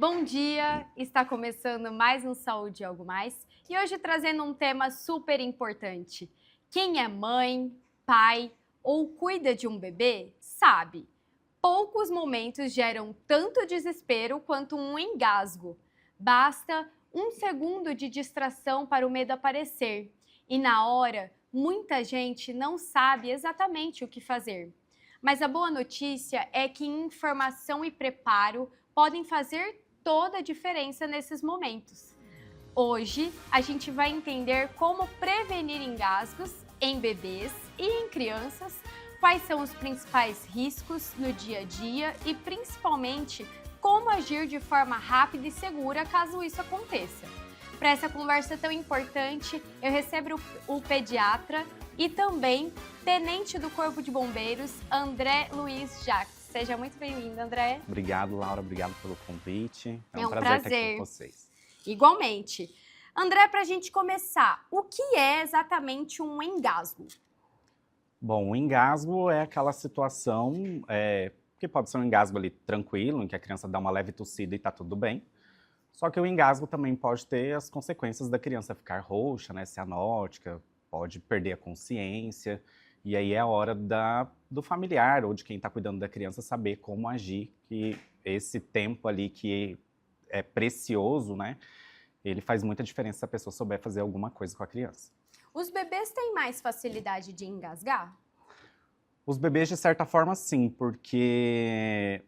Bom dia, está começando mais um Saúde e Algo Mais e hoje trazendo um tema super importante. Quem é mãe, pai ou cuida de um bebê sabe, poucos momentos geram tanto desespero quanto um engasgo. Basta um segundo de distração para o medo aparecer e na hora muita gente não sabe exatamente o que fazer. Mas a boa notícia é que informação e preparo podem fazer toda a diferença nesses momentos. Hoje, a gente vai entender como prevenir engasgos em bebês e em crianças, quais são os principais riscos no dia a dia e, principalmente, como agir de forma rápida e segura caso isso aconteça. Para essa conversa tão importante, eu recebo o pediatra e também tenente do Corpo de Bombeiros, André Luiz Jacques. Seja muito bem-vindo, André. Obrigado, Laura. Obrigado pelo convite. É Um um prazer estar aqui prazer. com vocês. Igualmente. André, para a gente começar, o que é exatamente um engasgo? Bom, o engasgo é aquela situação que pode ser um engasgo ali tranquilo, em que a criança dá uma leve tossida e está tudo bem. Só que o engasgo também pode ter as consequências da criança ficar roxa, né, cianótica, pode perder a consciência. E aí é a hora do familiar ou de quem está cuidando da criança saber como agir, que esse tempo ali que é precioso, né? Ele faz muita diferença se a pessoa souber fazer alguma coisa com a criança. Os bebês têm mais facilidade de engasgar? Os bebês, de certa forma, sim, porque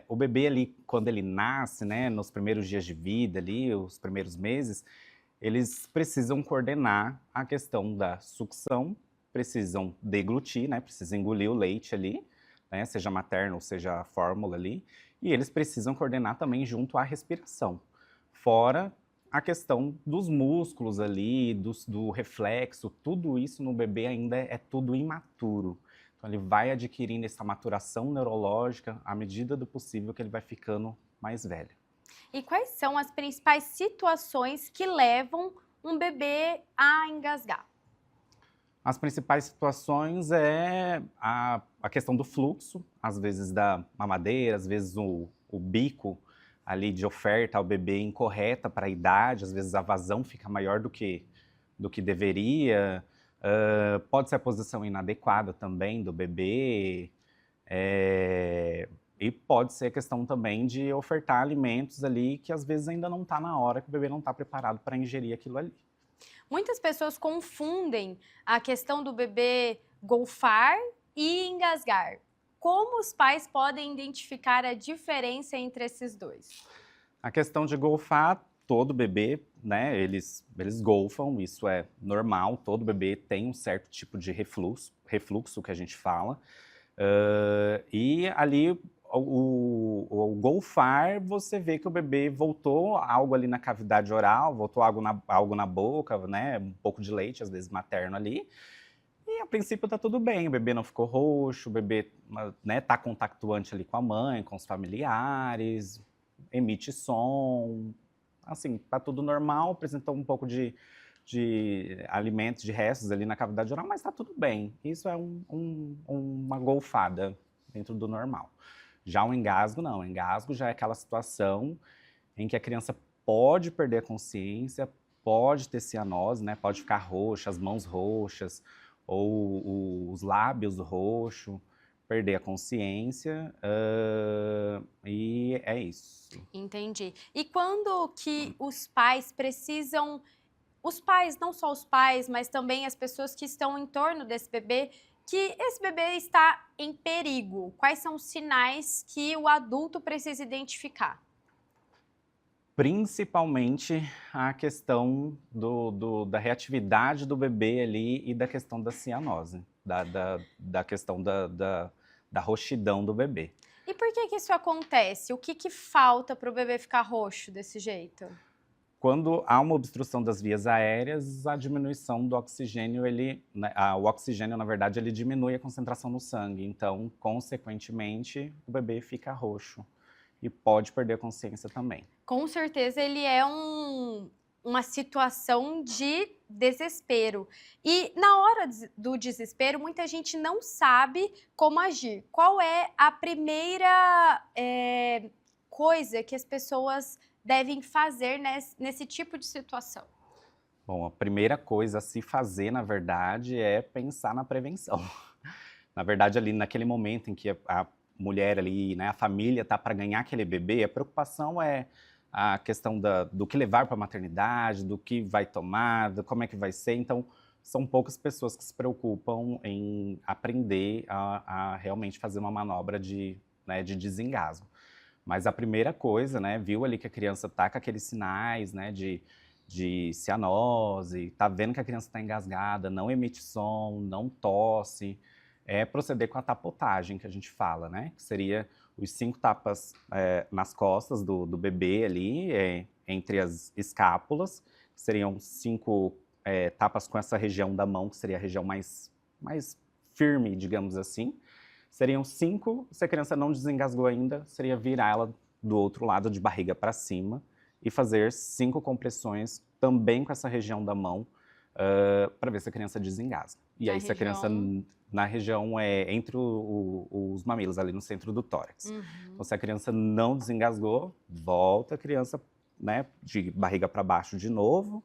o bebê ali, quando ele nasce, né, nos primeiros dias de vida ali, os primeiros meses, eles precisam coordenar a questão da sucção, precisam deglutir, né, precisam engolir o leite ali, né, seja materno ou seja a fórmula ali, e eles precisam coordenar também junto à respiração. Fora a questão dos músculos ali, do reflexo, tudo isso no bebê ainda é tudo imaturo. Então ele vai adquirindo essa maturação neurológica à medida do possível que ele vai ficando mais velho. E quais são as principais situações que levam um bebê a engasgar? As principais situações é a questão do fluxo, às vezes da mamadeira, às vezes o bico ali de oferta ao bebê incorreta para a idade, às vezes a vazão fica maior do que deveria, pode ser a posição inadequada também do bebê, e pode ser questão também de ofertar alimentos ali que às vezes ainda não está na hora, que o bebê não está preparado para ingerir aquilo ali. Muitas pessoas confundem a questão do bebê golfar e engasgar. Como os pais podem identificar a diferença entre esses dois? A questão de golfar, todo bebê, né, eles golfam, isso é normal, todo bebê tem um certo tipo de refluxo que a gente fala. E ali, o golfar, você vê que o bebê voltou algo ali na cavidade oral, voltou algo na boca, né, um pouco de leite, às vezes materno ali, e a princípio tá tudo bem, o bebê não ficou roxo, o bebê, né, tá compactuante ali com a mãe, com os familiares, emite som, assim, tá tudo normal, apresentou um pouco de alimentos, de restos ali na cavidade oral, mas tá tudo bem. Isso é uma golfada dentro do normal. Já o engasgo, não. O engasgo já é aquela situação em que a criança pode perder a consciência, pode ter cianose, né? Pode ficar roxa, as mãos roxas, ou os lábios roxos, perder a consciência, e é isso. Entendi. E quando que os pais precisam, os pais, não só os pais, mas também as pessoas que estão em torno desse bebê, que esse bebê está em perigo? Quais são os sinais que o adulto precisa identificar? Principalmente a questão da reatividade do bebê ali e da questão da cianose, da questão da roxidão do bebê. E por que que isso acontece? O que que falta para o bebê ficar roxo desse jeito? Quando há uma obstrução das vias aéreas, a diminuição do oxigênio, o oxigênio, na verdade, ele diminui a concentração no sangue. Então, consequentemente, o bebê fica roxo e pode perder a consciência também. Com certeza ele é uma situação de desespero. E na hora do desespero, muita gente não sabe como agir. Qual é a primeira coisa que as pessoas devem fazer nesse tipo de situação? Bom, a primeira coisa a se fazer, na verdade, é pensar na prevenção. Na verdade, ali naquele momento em que a mulher ali, né, a família tá para ganhar aquele bebê, a preocupação é a questão do que levar para a maternidade, do que vai tomar, como é que vai ser. Então, são poucas pessoas que se preocupam em aprender a realmente fazer uma manobra né, de desengasgo. Mas a primeira coisa, né, viu ali que a criança tá com aqueles sinais, né, de cianose, tá vendo que a criança está engasgada, não emite som, não tosse, é proceder com a tapotagem que a gente fala, né? Que seria os 5 tapas nas costas do bebê ali, entre as escápulas, que seriam 5 tapas com essa região da mão, que seria a região mais firme, digamos assim. Seriam 5, se a criança não desengasgou ainda, seria virar ela do outro lado de barriga para cima e fazer 5 compressões também com essa região da mão para ver se a criança desengasga. E aí se a criança na região entre os mamilos, ali no centro do tórax. Uhum. Então se a criança não desengasgou, volta a criança, né, de barriga para baixo de novo,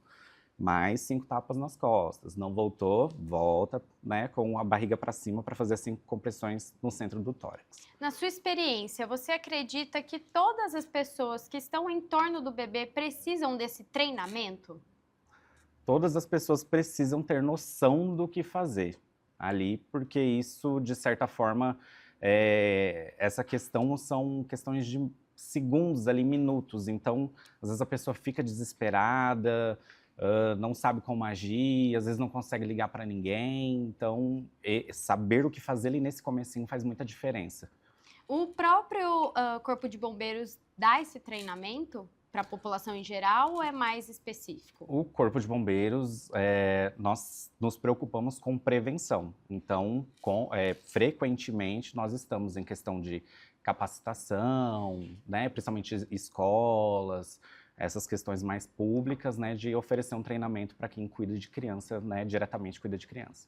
mais 5 tapas nas costas. Não voltou, volta, né, com a barriga para cima para fazer 5 compressões no centro do tórax. Na sua experiência, você acredita que todas as pessoas que estão em torno do bebê precisam desse treinamento? Todas as pessoas precisam ter noção do que fazer ali, porque isso, de certa forma, essa questão são questões de segundos ali, minutos. Então, às vezes a pessoa fica desesperada, não sabe como agir, às vezes não consegue ligar para ninguém. Então, saber o que fazer ali nesse comecinho faz muita diferença. O próprio Corpo de Bombeiros dá esse treinamento para a população em geral ou é mais específico? O Corpo de Bombeiros, nós nos preocupamos com prevenção. Então, frequentemente, nós estamos em questão de capacitação, né, principalmente escolas, essas questões mais públicas, né, de oferecer um treinamento para quem cuida de criança, né, diretamente cuida de criança.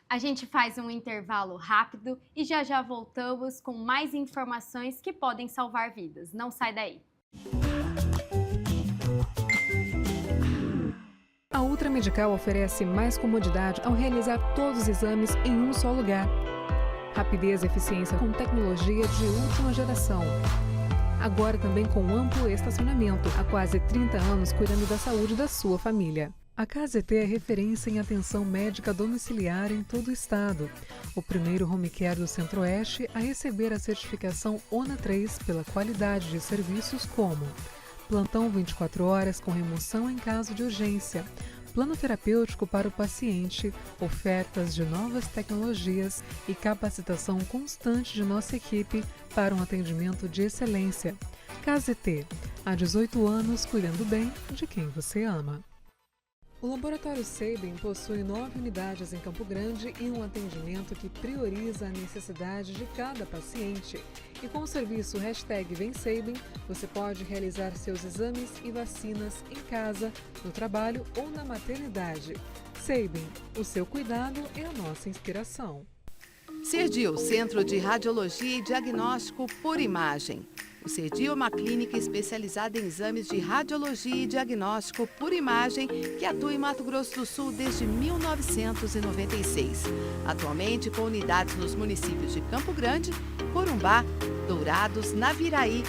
A gente faz um intervalo rápido e já voltamos com mais informações que podem salvar vidas. Não sai daí! A Ultra Medical oferece mais comodidade ao realizar todos os exames em um só lugar. Rapidez e eficiência com tecnologia de última geração. Agora também com amplo estacionamento, há quase 30 anos cuidando da saúde da sua família. A KZT é referência em atenção médica domiciliar em todo o estado. O primeiro home care do Centro-Oeste a receber a certificação ONA 3 pela qualidade de serviços como plantão 24 horas com remoção em caso de urgência, plano terapêutico para o paciente, ofertas de novas tecnologias e capacitação constante de nossa equipe para um atendimento de excelência. KZT, há 18 anos cuidando bem de quem você ama. O Laboratório Sabin possui 9 unidades em Campo Grande e um atendimento que prioriza a necessidade de cada paciente. E com o serviço #VemSabin, você pode realizar seus exames e vacinas em casa, no trabalho ou na maternidade. Sabin, o seu cuidado é a nossa inspiração. Cerdil, Centro de Radiologia e Diagnóstico por Imagem. O Cerdil é uma clínica especializada em exames de radiologia e diagnóstico por imagem que atua em Mato Grosso do Sul desde 1996. Atualmente com unidades nos municípios de Campo Grande, Corumbá, Dourados, Naviraí,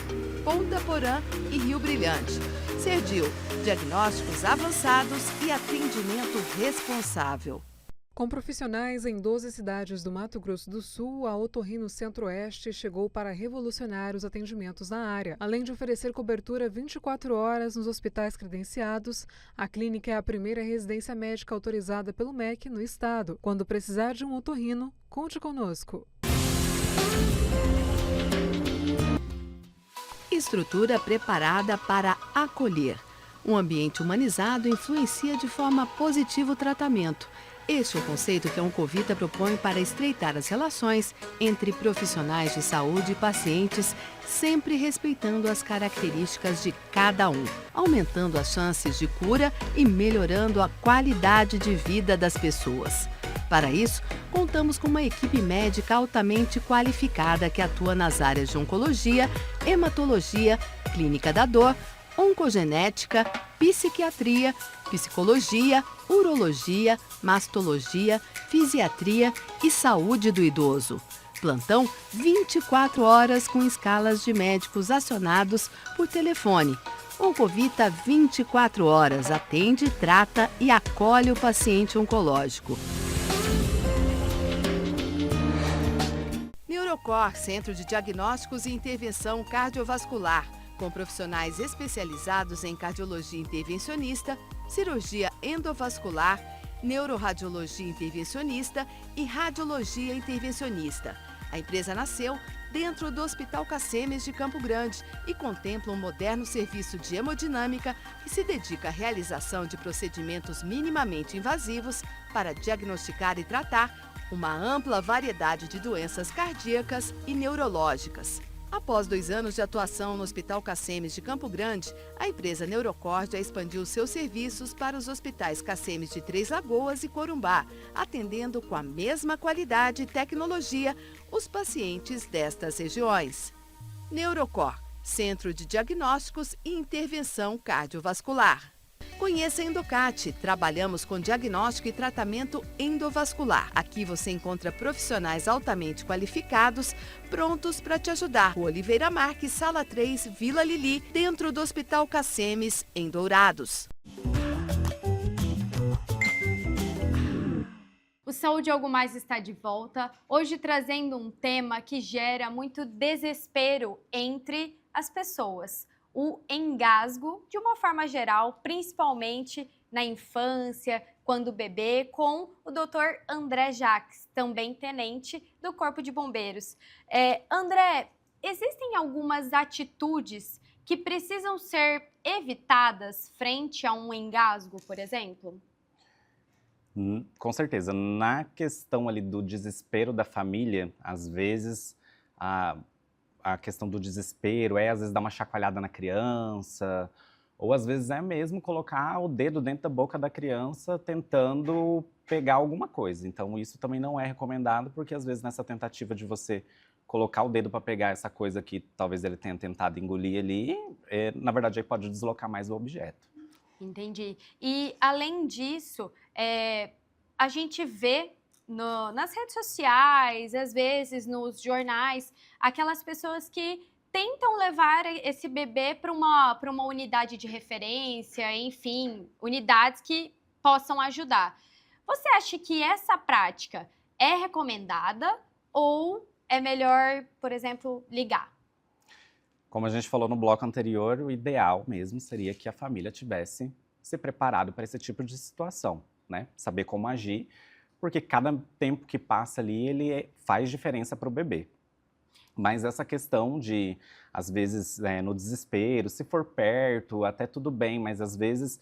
Ponta Porã e Rio Brilhante. Cerdil, diagnósticos avançados e atendimento responsável. Com profissionais em 12 cidades do Mato Grosso do Sul, a Otorrino Centro-Oeste chegou para revolucionar os atendimentos na área. Além de oferecer cobertura 24 horas nos hospitais credenciados, a clínica é a primeira residência médica autorizada pelo MEC no estado. Quando precisar de um otorrino, conte conosco. Estrutura preparada para acolher. Um ambiente humanizado influencia de forma positiva o tratamento. Este é o conceito que a Oncovita propõe para estreitar as relações entre profissionais de saúde e pacientes, sempre respeitando as características de cada um, aumentando as chances de cura e melhorando a qualidade de vida das pessoas. Para isso, contamos com uma equipe médica altamente qualificada que atua nas áreas de oncologia, hematologia, clínica da dor, oncogenética, psiquiatria, psicologia, urologia, mastologia, fisiatria e saúde do idoso. Plantão 24 horas com escalas de médicos acionados por telefone. Oncovita 24 horas atende, trata e acolhe o paciente oncológico. Neurocor, Centro de Diagnósticos e Intervenção Cardiovascular, com profissionais especializados em cardiologia intervencionista, cirurgia endovascular, neuroradiologia intervencionista e radiologia intervencionista. A empresa nasceu dentro do Hospital Cacemes de Campo Grande e contempla um moderno serviço de hemodinâmica que se dedica à realização de procedimentos minimamente invasivos para diagnosticar e tratar uma ampla variedade de doenças cardíacas e neurológicas. Após 2 anos de atuação no Hospital Cacemes de Campo Grande, a empresa Neurocor já expandiu seus serviços para os hospitais Cacemes de Três Lagoas e Corumbá, atendendo com a mesma qualidade e tecnologia os pacientes destas regiões. Neurocor, Centro de Diagnósticos e Intervenção Cardiovascular. Conheça a Endocate. Trabalhamos com diagnóstico e tratamento endovascular. Aqui você encontra profissionais altamente qualificados, prontos para te ajudar. Rua Oliveira Marques, Sala 3, Vila Lili, dentro do Hospital Cacemes, em Dourados. O Saúde Algo Mais está de volta, hoje trazendo um tema que gera muito desespero entre as pessoas. O engasgo, de uma forma geral, principalmente na infância, quando bebê, com o Dr. André Jacques, também tenente do Corpo de Bombeiros. André, existem algumas atitudes que precisam ser evitadas frente a um engasgo, por exemplo? Com certeza. Na questão ali do desespero da família, às vezes a questão do desespero às vezes dar uma chacoalhada na criança, ou às vezes é mesmo colocar o dedo dentro da boca da criança tentando pegar alguma coisa. Então isso também não é recomendado, porque às vezes nessa tentativa de você colocar o dedo para pegar essa coisa que talvez ele tenha tentado engolir ali, na verdade aí pode deslocar mais o objeto. Entendi. E além disso, a gente vê nas redes sociais, às vezes nos jornais, aquelas pessoas que tentam levar esse bebê para uma unidade de referência, enfim, unidades que possam ajudar. Você acha que essa prática é recomendada ou é melhor, por exemplo, ligar? Como a gente falou no bloco anterior, o ideal mesmo seria que a família tivesse se preparado para esse tipo de situação, né? Saber como agir, porque cada tempo que passa ali, ele faz diferença para o bebê. Mas essa questão de, às vezes, no desespero, se for perto, até tudo bem, mas às vezes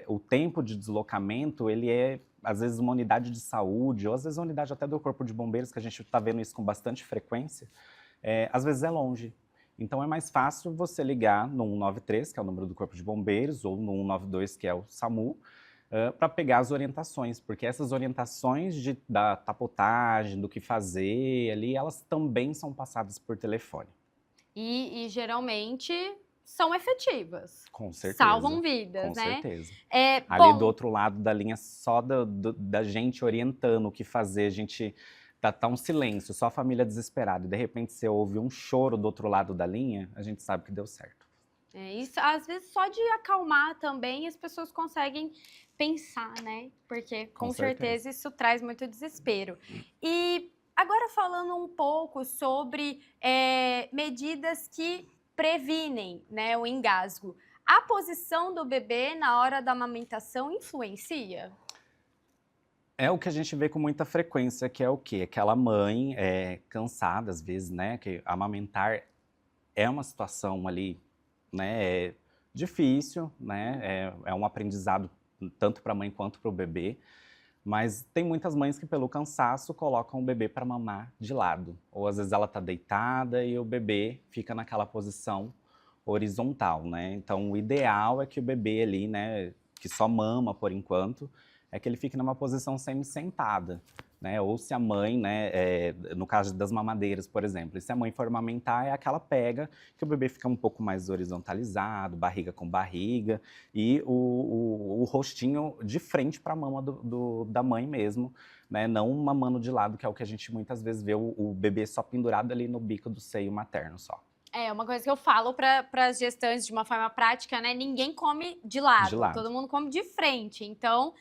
o tempo de deslocamento, ele é, às vezes, uma unidade de saúde, ou às vezes uma unidade até do Corpo de Bombeiros, que a gente está vendo isso com bastante frequência, às vezes é longe. Então é mais fácil você ligar no 193, que é o número do Corpo de Bombeiros, ou no 192, que é o SAMU, para pegar as orientações, porque essas orientações da tapotagem, do que fazer ali, elas também são passadas por telefone. E geralmente são efetivas. Com certeza. Salvam vidas, com né? certeza. Bom, Ali do outro lado da linha, só da gente orientando o que fazer, a gente tá um silêncio, só a família desesperada, e de repente você ouve um choro do outro lado da linha, a gente sabe que deu certo. Isso, às vezes só de acalmar também as pessoas conseguem pensar, né? Porque com certeza isso traz muito desespero. E agora falando um pouco sobre medidas que previnem, né, o engasgo. A posição do bebê na hora da amamentação influencia? É o que a gente vê com muita frequência, que é o quê? Aquela mãe cansada, às vezes, né? Que amamentar é uma situação ali, né, difícil, né? É um aprendizado tanto para a mãe quanto para o bebê. Mas tem muitas mães que, pelo cansaço, colocam o bebê para mamar de lado. Ou às vezes ela está deitada e o bebê fica naquela posição horizontal, né? Então o ideal é que o bebê ali, né, que só mama por enquanto, é que ele fique numa posição semi-sentada, né? Ou se a mãe, né, no caso das mamadeiras, por exemplo, e se a mãe for amamentar, é aquela pega que o bebê fica um pouco mais horizontalizado, barriga com barriga, e o rostinho de frente para a mama da mãe mesmo, né? Não mamando de lado, que é o que a gente muitas vezes vê o bebê só pendurado ali no bico do seio materno só. É, uma coisa que eu falo para as gestantes de uma forma prática, né? Ninguém come de lado, todo mundo come de frente. Então,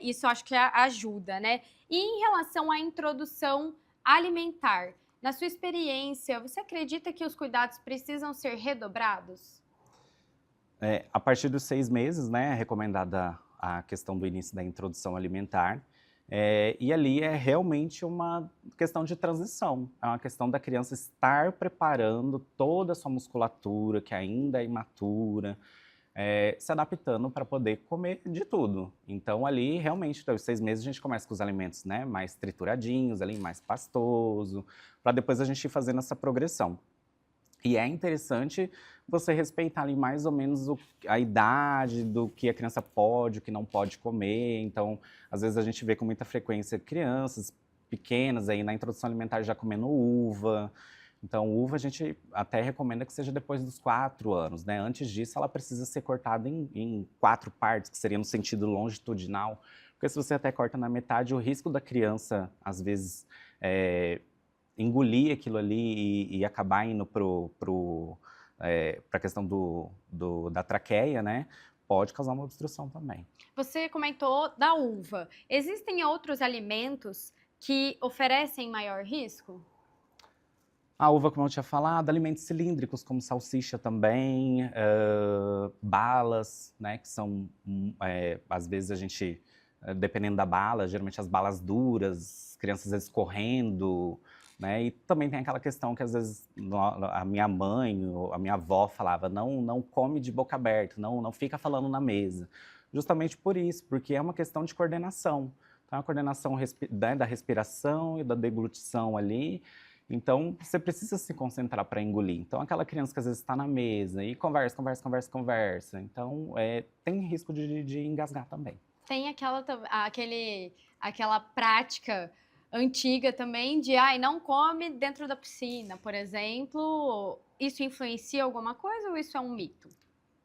isso eu acho que ajuda, né? E em relação à introdução alimentar, na sua experiência, você acredita que os cuidados precisam ser redobrados? A partir dos 6 meses, né, é recomendada a questão do início da introdução alimentar. E ali é realmente uma questão de transição, é uma questão da criança estar preparando toda a sua musculatura, que ainda é imatura, se adaptando para poder comer de tudo. Então ali realmente, aos 6 meses a gente começa com os alimentos, né, mais trituradinhos, ali, mais pastoso, para depois a gente ir fazendo essa progressão. E é interessante você respeitar ali mais ou menos a idade do que a criança pode, o que não pode comer. Então, às vezes a gente vê com muita frequência crianças pequenas aí na introdução alimentar já comendo uva. Então, uva a gente até recomenda que seja depois dos 4 anos, né? Antes disso, ela precisa ser cortada em 4 partes, que seria no sentido longitudinal. Porque se você até corta na metade, o risco da criança, às vezes, engolir aquilo ali e acabar indo para a questão da traqueia, né? Pode causar uma obstrução também. Você comentou da uva. Existem outros alimentos que oferecem maior risco? A uva, como eu tinha falado, alimentos cilíndricos, como salsicha também, balas, né? Que são, às vezes a gente, dependendo da bala, geralmente as balas duras, crianças às vezes correndo, né? E também tem aquela questão que às vezes a minha mãe ou a minha avó falava, não come de boca aberta, não fica falando na mesa. Justamente por isso, porque é uma questão de coordenação. Então, a coordenação da respiração e da deglutição ali. Então, você precisa se concentrar para engolir. Então, aquela criança que às vezes está na mesa e conversa. Então, tem risco de engasgar também. Tem aquela prática antiga também de não come dentro da piscina, por exemplo. Isso influencia alguma coisa ou isso é um mito?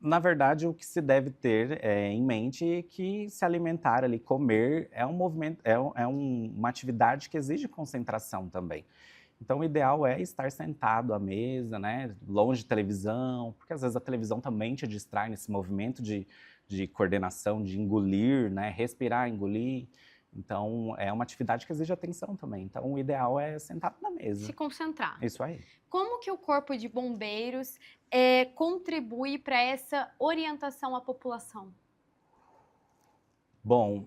Na verdade, o que se deve ter em mente é que se alimentar ali, comer, é um movimento, uma atividade que exige concentração também. Então, o ideal é estar sentado à mesa, né, longe de televisão, porque às vezes a televisão também te distrai nesse movimento de coordenação, de engolir, né, respirar, engolir. Então, é uma atividade que exige atenção também. Então, o ideal é sentado na mesa. Se concentrar. Isso aí. Como que o Corpo de Bombeiros contribui para essa orientação à população? Bom,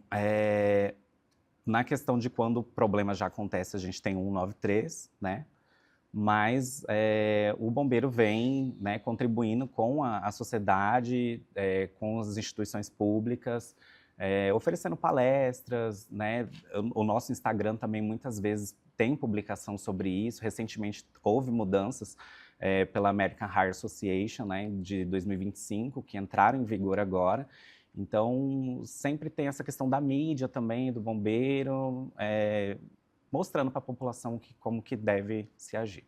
na questão de quando o problema já acontece, a gente tem 193, né? Mas o bombeiro vem, né, contribuindo com a sociedade, com as instituições públicas, oferecendo palestras, né? O nosso Instagram também muitas vezes tem publicação sobre isso. Recentemente houve mudanças pela American Heart Association, né, de 2025, que entraram em vigor agora. Então, sempre tem essa questão da mídia também, do bombeiro, mostrando para a população como que deve se agir.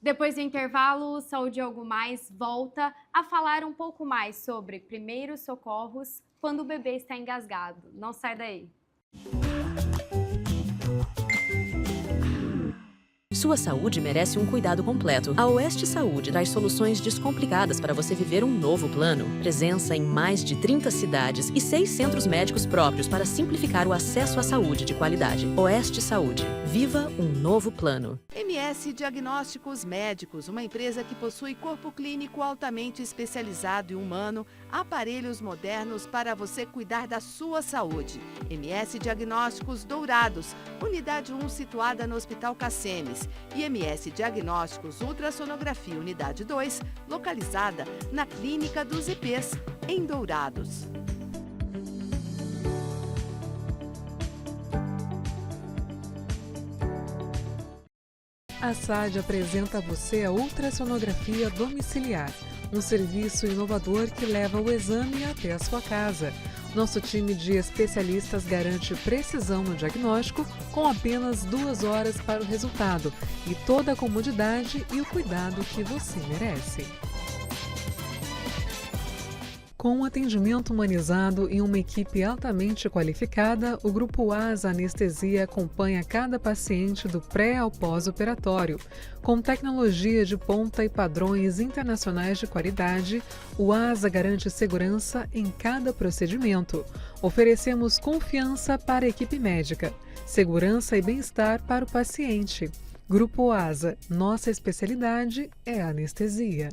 Depois do intervalo, Saúde Algo Mais volta a falar um pouco mais sobre primeiros socorros quando o bebê está engasgado. Não sai daí. Sua saúde merece um cuidado completo. A Oeste Saúde traz soluções descomplicadas para você viver um novo plano. Presença em mais de 30 cidades e 6 centros médicos próprios para simplificar o acesso à saúde de qualidade. Oeste Saúde. Viva um novo plano. MS Diagnósticos Médicos, uma empresa que possui corpo clínico altamente especializado e humano, aparelhos modernos para você cuidar da sua saúde. MS Diagnósticos Dourados, unidade 1 situada no Hospital Cassemes. E MS Diagnósticos Ultrassonografia Unidade 2, localizada na Clínica dos IPs, em Dourados. A SAD apresenta a você a ultrassonografia domiciliar, um serviço inovador que leva o exame até a sua casa. Nosso time de especialistas garante precisão no diagnóstico com apenas 2 horas para o resultado e toda a comodidade e o cuidado que você merece. Com um atendimento humanizado e uma equipe altamente qualificada, o Grupo ASA Anestesia acompanha cada paciente do pré ao pós-operatório. Com tecnologia de ponta e padrões internacionais de qualidade, o ASA garante segurança em cada procedimento. Oferecemos confiança para a equipe médica, segurança e bem-estar para o paciente. Grupo ASA, nossa especialidade é a anestesia.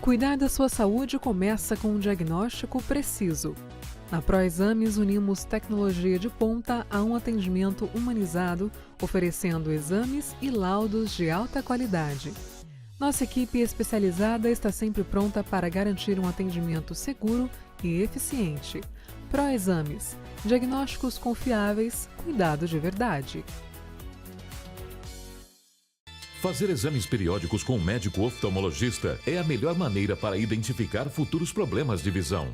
Cuidar da sua saúde começa com um diagnóstico preciso. Na ProExames, unimos tecnologia de ponta a um atendimento humanizado, oferecendo exames e laudos de alta qualidade. Nossa equipe especializada está sempre pronta para garantir um atendimento seguro e eficiente. ProExames, diagnósticos confiáveis, cuidado de verdade. Fazer exames periódicos com um médico oftalmologista é a melhor maneira para identificar futuros problemas de visão.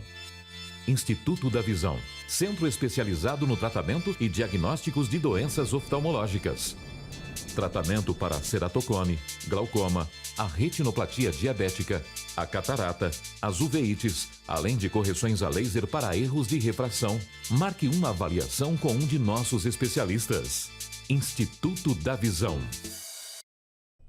Instituto da Visão, centro especializado no tratamento e diagnósticos de doenças oftalmológicas. Tratamento para ceratocone, glaucoma, a retinoplatia diabética, a catarata, as uveites, além de correções a laser para erros de refração. Marque uma avaliação com um de nossos especialistas. Instituto da Visão.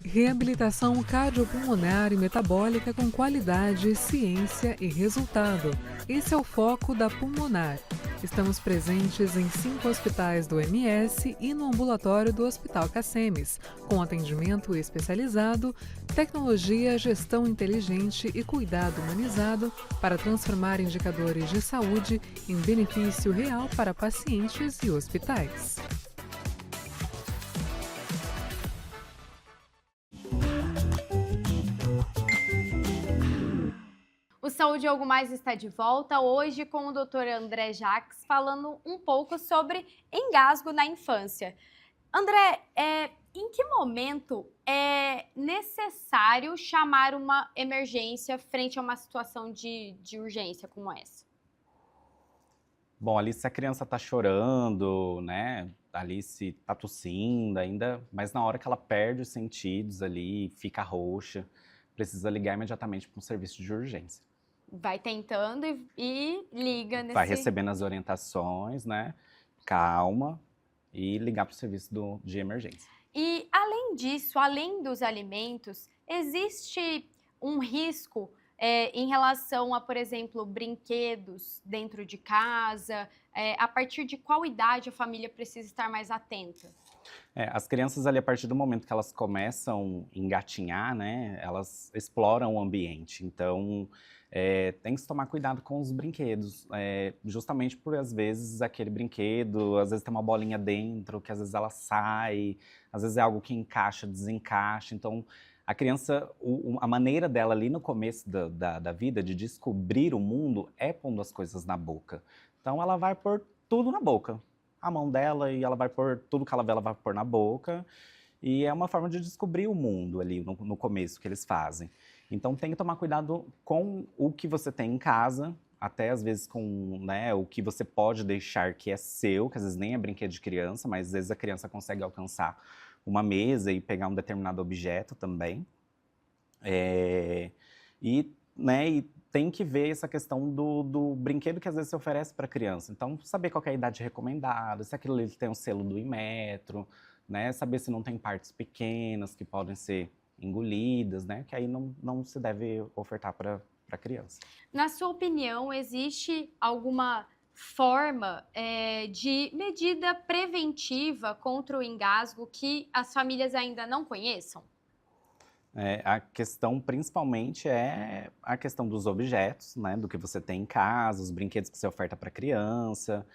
Reabilitação cardiopulmonar e metabólica com qualidade, ciência e resultado. Esse é o foco da Pulmonar. Estamos presentes em 5 hospitais do MS e no ambulatório do Hospital Cacemes, com atendimento especializado, tecnologia, gestão inteligente e cuidado humanizado para transformar indicadores de saúde em benefício real para pacientes e hospitais. O Saúde Algo Mais está de volta hoje com o Dr. André Jacques falando um pouco sobre engasgo na infância. André, em que momento é necessário chamar uma emergência frente a uma situação de urgência como essa? Bom, ali se a criança tá chorando, né? Ali se tá tossindo ainda, mas na hora que ela perde os sentidos ali, fica roxa, precisa ligar imediatamente para um serviço de urgência. Vai tentando e liga nesse... Vai recebendo as orientações, né? Calma e ligar para o serviço de emergência. E além disso, além dos alimentos, existe um risco em relação a, por exemplo, brinquedos dentro de casa? A partir de qual idade a família precisa estar mais atenta? As crianças ali, a partir do momento que elas começam a engatinhar, né? Elas exploram o ambiente. Então, tem que se tomar cuidado com os brinquedos. Justamente por, às vezes, aquele brinquedo, às vezes tem uma bolinha dentro, que às vezes ela sai, às vezes é algo que encaixa, desencaixa. Então, a criança, a maneira dela ali no começo da vida, de descobrir o mundo, é pondo as coisas na boca. Então, ela vai pôr tudo na boca. A mão dela, e ela vai pôr tudo que ela vê, ela vai pôr na boca. E é uma forma de descobrir o mundo ali no começo que eles fazem. Então, tem que tomar cuidado com o que você tem em casa, até às vezes com, né, o que você pode deixar que é seu, que às vezes nem é brinquedo de criança, mas às vezes a criança consegue alcançar uma mesa e pegar um determinado objeto também. E tem que ver essa questão do brinquedo que às vezes se oferece para a criança. Então, saber qual que é a idade recomendada, se aquilo ali tem um selo do Inmetro, né? Saber se não tem partes pequenas que podem ser engolidas, né? Que aí não se deve ofertar para a criança. Na sua opinião, existe alguma forma de medida preventiva contra o engasgo que as famílias ainda não conheçam? A questão principalmente é a questão dos objetos, né? Do que você tem em casa, os brinquedos que você oferta para a criança.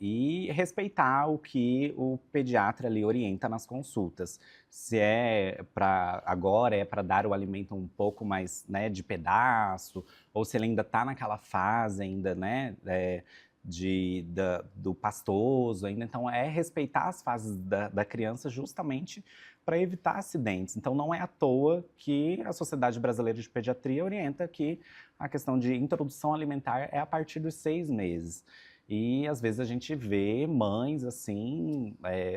E respeitar o que o pediatra ali orienta nas consultas. Se agora é para dar o alimento um pouco mais, né, de pedaço, ou se ele ainda está naquela fase ainda, né, do pastoso ainda. Então, respeitar as fases da criança justamente para evitar acidentes. Então, não é à toa que a Sociedade Brasileira de Pediatria orienta que a questão de introdução alimentar é a partir dos 6 meses. E às vezes a gente vê mães assim,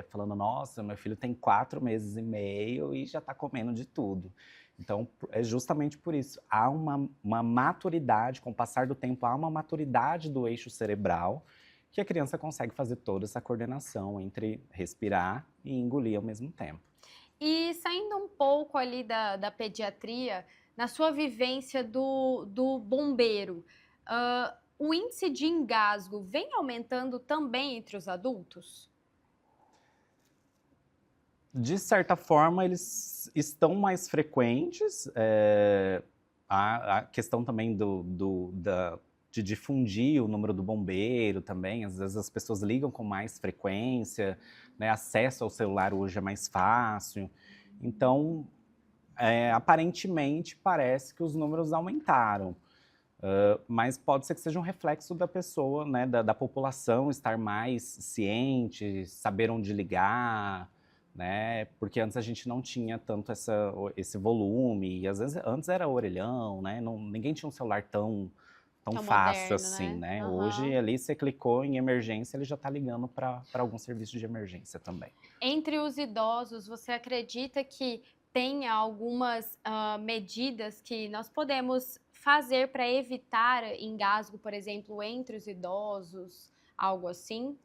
falando, nossa, meu filho tem 4 meses e meio e já está comendo de tudo. Então, é justamente por isso. Há uma maturidade, com o passar do tempo, há uma maturidade do eixo cerebral que a criança consegue fazer toda essa coordenação entre respirar e engolir ao mesmo tempo. E saindo um pouco ali da pediatria, na sua vivência do bombeiro, o índice de engasgo vem aumentando também entre os adultos? De certa forma, eles estão mais frequentes. A questão também de difundir o número do bombeiro também. Às vezes as pessoas ligam com mais frequência, né? Acesso ao celular hoje é mais fácil. Então, aparentemente, parece que os números aumentaram. Mas pode ser que seja um reflexo da pessoa, né? Da população estar mais ciente, saber onde ligar, né? Porque antes a gente não tinha tanto esse volume, e às vezes antes era orelhão, né? Ninguém tinha um celular tão fácil moderno, assim, né? Uhum. Hoje ali você clicou em emergência, ele já está ligando para algum serviço de emergência também. Entre os idosos, você acredita que tem algumas medidas que nós podemos fazer para evitar engasgo, por exemplo, entre os idosos, algo assim?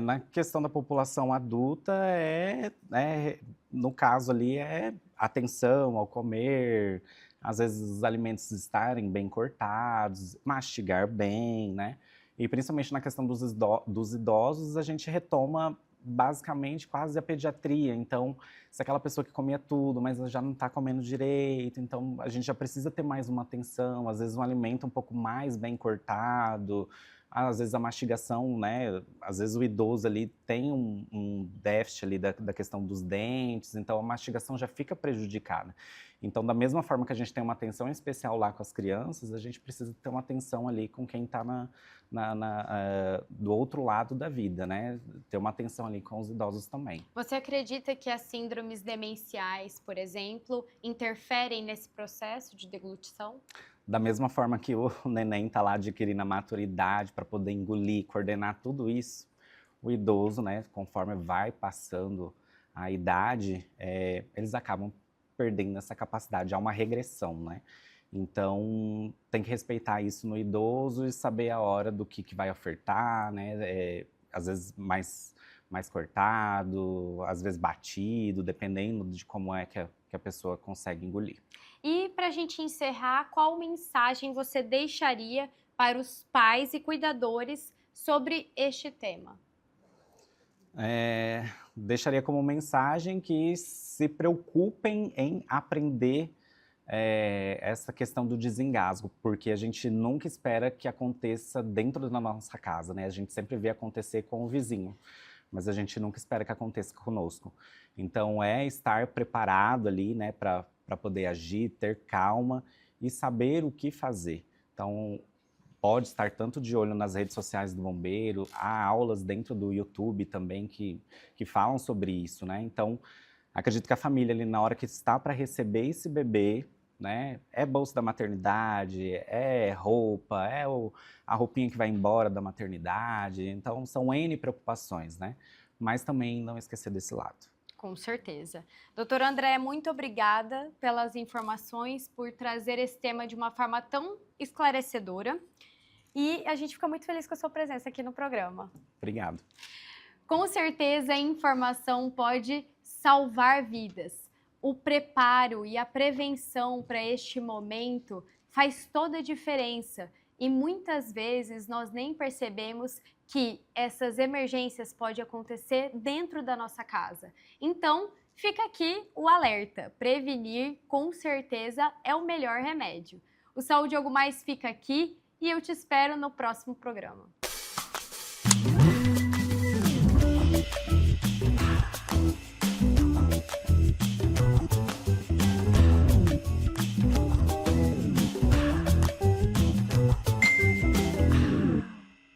Na questão da população adulta, no caso ali, atenção ao comer, às vezes os alimentos estarem bem cortados, mastigar bem, né? E principalmente na questão dos idosos, a gente retoma basicamente quase a pediatria. Então, se aquela pessoa que comia tudo, mas já não está comendo direito, então a gente já precisa ter mais uma atenção, às vezes um alimento um pouco mais bem cortado, às vezes a mastigação, né? Às vezes o idoso ali tem um déficit ali da questão dos dentes, então a mastigação já fica prejudicada. Então, da mesma forma que a gente tem uma atenção especial lá com as crianças, a gente precisa ter uma atenção ali com quem está do outro lado da vida, né? Ter uma atenção ali com os idosos também. Você acredita que as síndromes demenciais, por exemplo, interferem nesse processo de deglutição? Da mesma forma que o neném está lá adquirindo a maturidade para poder engolir, coordenar tudo isso, o idoso, né, conforme vai passando a idade, eles acabam perdendo essa capacidade, há uma regressão, né? Então, tem que respeitar isso no idoso e saber a hora do que vai ofertar, né? Às vezes mais cortado, às vezes batido, dependendo de como é que a pessoa consegue engolir. E para a gente encerrar, qual mensagem você deixaria para os pais e cuidadores sobre este tema? Deixaria como mensagem que se preocupem em aprender essa questão do desengasgo, porque a gente nunca espera que aconteça dentro da nossa casa, né? A gente sempre vê acontecer com o vizinho, mas a gente nunca espera que aconteça conosco. Então, estar preparado ali, né, para poder agir, ter calma e saber o que fazer. Então, pode estar tanto de olho nas redes sociais do bombeiro, há aulas dentro do YouTube também que falam sobre isso, né? Então, acredito que a família ali, na hora que está para receber esse bebê, né, bolsa da maternidade, roupa, a roupinha que vai embora da maternidade. Então, são N preocupações, né? Mas também não esquecer desse lado. Com certeza. Doutora André, muito obrigada pelas informações, por trazer esse tema de uma forma tão esclarecedora. E a gente fica muito feliz com a sua presença aqui no programa. Obrigado. Com certeza, a informação pode salvar vidas. O preparo e a prevenção para este momento faz toda a diferença. E muitas vezes nós nem percebemos que essas emergências podem acontecer dentro da nossa casa. Então, fica aqui o alerta. Prevenir, com certeza, é o melhor remédio. O Saúde Algo Mais fica aqui e eu te espero no próximo programa.